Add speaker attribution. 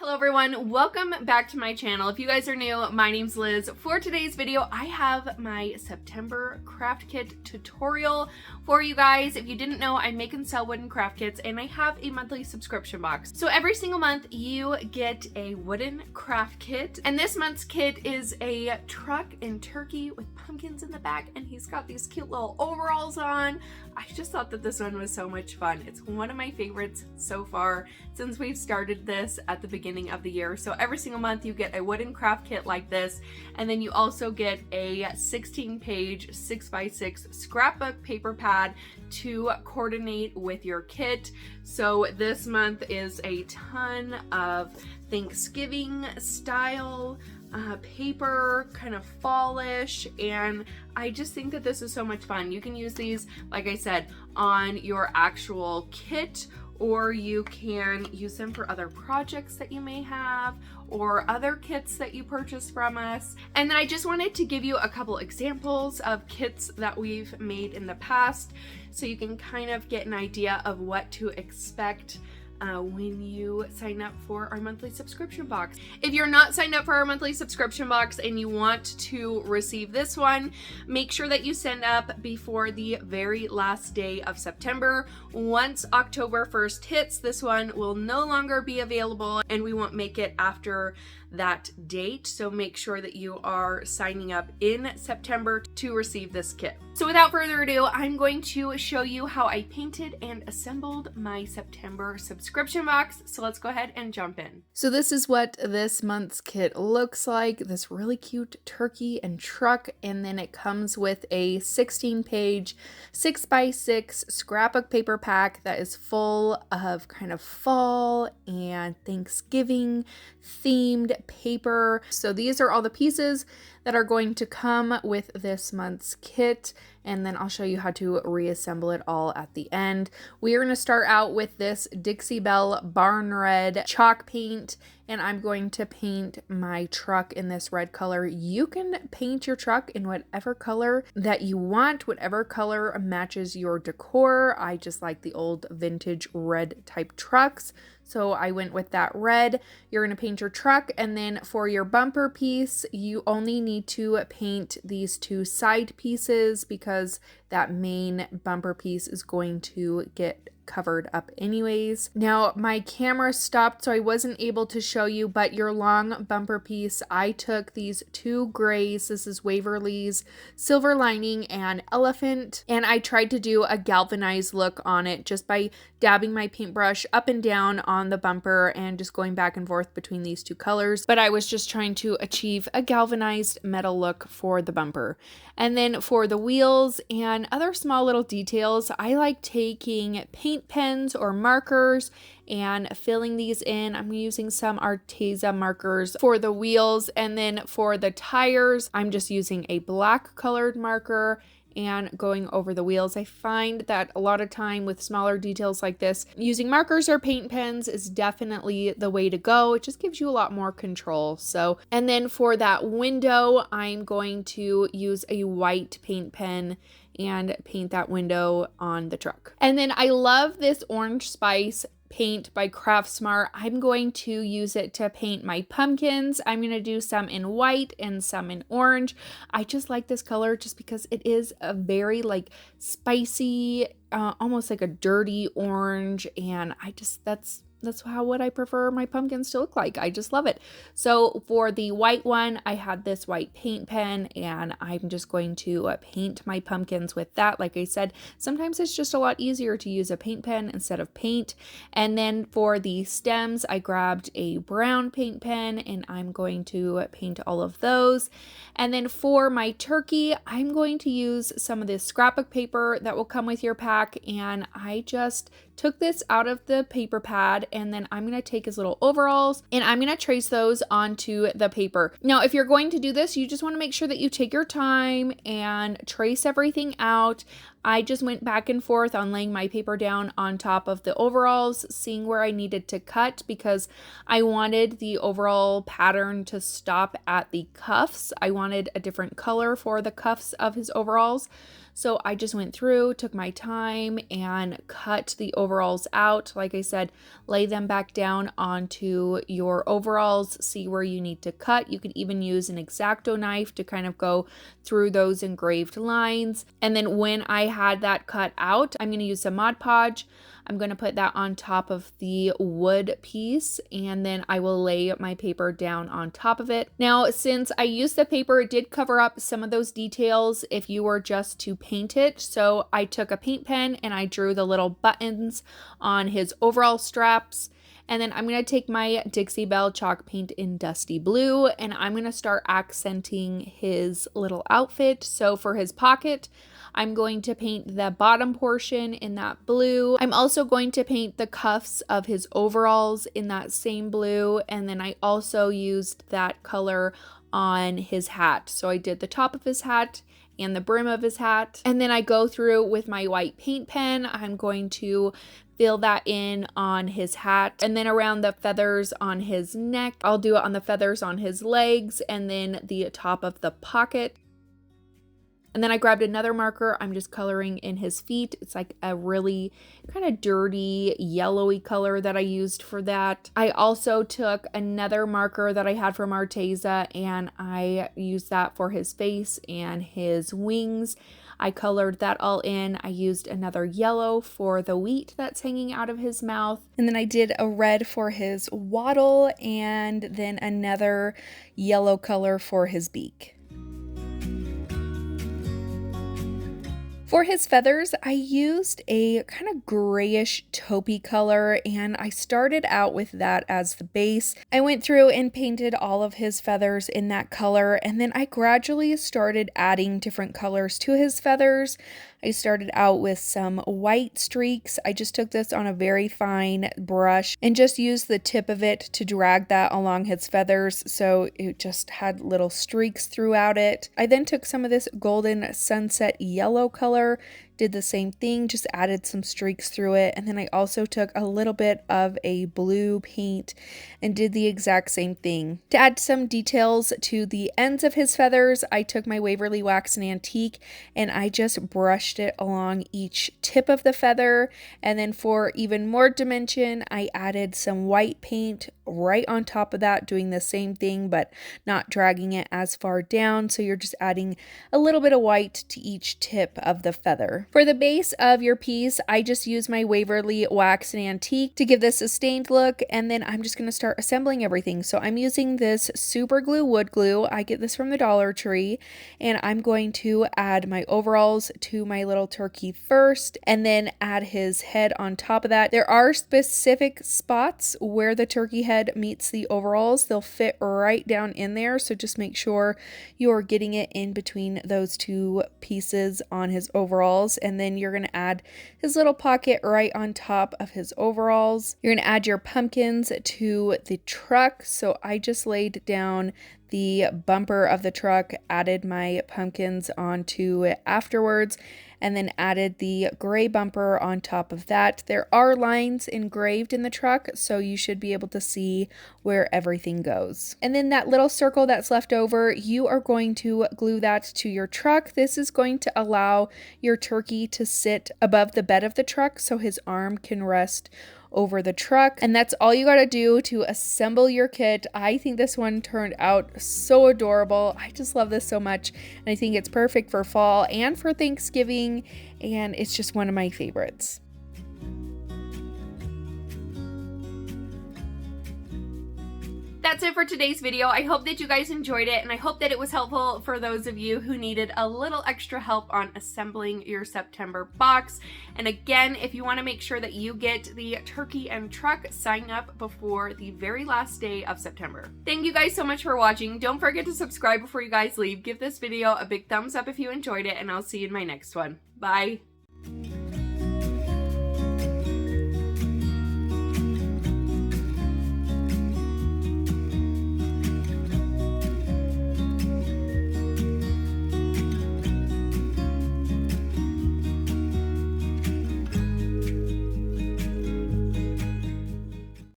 Speaker 1: Hello everyone, welcome back to my channel. If you guys are new, my name's Liz. For today's video, I have my September craft kit tutorial for you guys. If you didn't know, I make and sell wooden craft kits and I have a monthly subscription box. So every single month you get a wooden craft kit, and this month's kit is a truck and turkey with pumpkins in the back, and he's got these cute little overalls on. I just thought that this one was so much fun. It's one of my favorites so far since we've started this at the beginning of the year. So every single month you get a wooden craft kit like this, and then you also get a 16-page 6x6 scrapbook paper pad to coordinate with your kit. So this month is a ton of Thanksgiving style paper, kind of fallish, and I just think that this is so much fun. You can use these, like I said, on your actual kit, or you can use them for other projects that you may have or other kits that you purchase from us. And then I just wanted to give you a couple examples of kits that we've made in the past so you can kind of get an idea of what to expect when you sign up for our monthly subscription box. If you're not signed up for our monthly subscription box and you want to receive this one, make sure that you sign up before the very last day of September. Once October 1st hits, this one will no longer be available and we won't make it after that date. So make sure that you are signing up in September to receive this kit. So without further ado, I'm going to show you how I painted and assembled my September subscription box. So let's go ahead and jump in. So this is what this month's kit looks like. This really cute turkey and truck, and then it comes with a 16-page 6x6 scrapbook paper pack that is full of kind of fall and Thanksgiving themed paper. So these are all the pieces that are going to come with this month's kit, and then I'll show you how to reassemble it all at the end. We are going to start out with this Dixie Belle Barn Red chalk paint, and I'm going to paint my truck in this red color. You can paint your truck in whatever color that you want, whatever color matches your decor. I just like the old vintage red type trucks, so I went with that red. You're going to paint your truck, and then for your bumper piece, you only need to paint these two side pieces because that main bumper piece is going to get covered up anyways. Now my camera stopped, so I wasn't able to show you, but your long bumper piece, I took these two grays. This is Waverly's Silver Lining and Elephant, and I tried to do a galvanized look on it just by dabbing my paintbrush up and down on the bumper and just going back and forth between these two colors. But I was just trying to achieve a galvanized metal look for the bumper. And then for the wheels and other small little details, I like taking paint pens or markers and filling these in. I'm using some Arteza markers for the wheels, and then for the tires, I'm just using a black colored marker and going over the wheels. I find that a lot of time with smaller details like this, using markers or paint pens is definitely the way to go. It just gives you a lot more control. So, and then for that window, I'm going to use a white paint pen and paint that window on the truck. And then I love this Orange Spice paint by Craft Smart. I'm going to use it to paint my pumpkins. I'm going to do some in white and some in orange. I just like this color just because it is a very like spicy, almost like a dirty orange, and that's what I prefer my pumpkins to look like. I just love it. So for the white one, I had this white paint pen, and I'm just going to paint my pumpkins with that. Like I said, sometimes it's just a lot easier to use a paint pen instead of paint. And then for the stems, I grabbed a brown paint pen, and I'm going to paint all of those. And then for my turkey, I'm going to use some of this scrapbook paper that will come with your pack, and I just took this out of the paper pad, and then I'm going to take his little overalls and I'm going to trace those onto the paper. Now, if you're going to do this, you just want to make sure that you take your time and trace everything out. I just went back and forth on laying my paper down on top of the overalls, seeing where I needed to cut because I wanted the overall pattern to stop at the cuffs. I wanted a different color for the cuffs of his overalls. So I just went through, took my time, and cut the overalls out. Like I said, lay them back down onto your overalls, see where you need to cut. You could even use an X-Acto knife to kind of go through those engraved lines. And then when I had that cut out, I'm going to use some Mod Podge. I'm going to put that on top of the wood piece, and then I will lay my paper down on top of it. Now, since I used the paper, it did cover up some of those details if you were just to paint it. So I took a paint pen and I drew the little buttons on his overall straps. And then I'm going to take my Dixie Belle chalk paint in Dusty Blue, and I'm going to start accenting his little outfit. So for his pocket, I'm going to paint the bottom portion in that blue. I'm also going to paint the cuffs of his overalls in that same blue. And then I also used that color on his hat. So I did the top of his hat and the brim of his hat. And then I go through with my white paint pen. I'm going to fill that in on his hat, and then around the feathers on his neck. I'll do it on the feathers on his legs, and then the top of the pocket. And then I grabbed another marker. I'm just coloring in his feet. It's like a really kind of dirty yellowy color that I used for that. I also took another marker that I had from Arteza, and I used that for his face and his wings. I colored that all in. I used another yellow for the wheat that's hanging out of his mouth. And then I did a red for his wattle, and then another yellow color for his beak. For his feathers, I used a kind of grayish taupey color, and I started out with that as the base. I went through and painted all of his feathers in that color, and then I gradually started adding different colors to his feathers. I started out with some white streaks. I just took this on a very fine brush and just used the tip of it to drag that along his feathers, so it just had little streaks throughout it. I then took some of this golden sunset yellow color, did the same thing, just added some streaks through it, and then I also took a little bit of a blue paint and did the exact same thing. To add some details to the ends of his feathers, I took my Waverly Wax and Antique and I just brushed it along each tip of the feather, and then for even more dimension, I added some white paint right on top of that, doing the same thing but not dragging it as far down, so you're just adding a little bit of white to each tip of the feather. For the base of your piece, I just use my Waverly Wax and Antique to give this a stained look, and then I'm just going to start assembling everything. So I'm using this super glue wood glue. I get this from the Dollar Tree, and I'm going to add my overalls to my little turkey first, and then add his head on top of that. There are specific spots where the turkey head meets the overalls. They'll fit right down in there, so just make sure you're getting it in between those two pieces on his overalls. And then you're going to add his little pocket right on top of his overalls. You're going to add your pumpkins to the truck. So I just laid down the bumper of the truck, added my pumpkins onto it afterwards, and then added the gray bumper on top of that. There are lines engraved in the truck, so you should be able to see where everything goes. And then that little circle that's left over, you are going to glue that to your truck. This is going to allow your turkey to sit above the bed of the truck so his arm can rest over the truck. And that's all you got to do to assemble your kit. I think this one turned out so adorable. I just love this so much, and I think it's perfect for fall and for Thanksgiving, and it's just one of my favorites. That's it for today's video. I hope that you guys enjoyed it, and I hope that it was helpful for those of you who needed a little extra help on assembling your September box. And again, if you want to make sure that you get the turkey and truck, sign up before the very last day of September. Thank you guys so much for watching. Don't forget to subscribe before you guys leave. Give this video a big thumbs up if you enjoyed it, and I'll see you in my next one. Bye!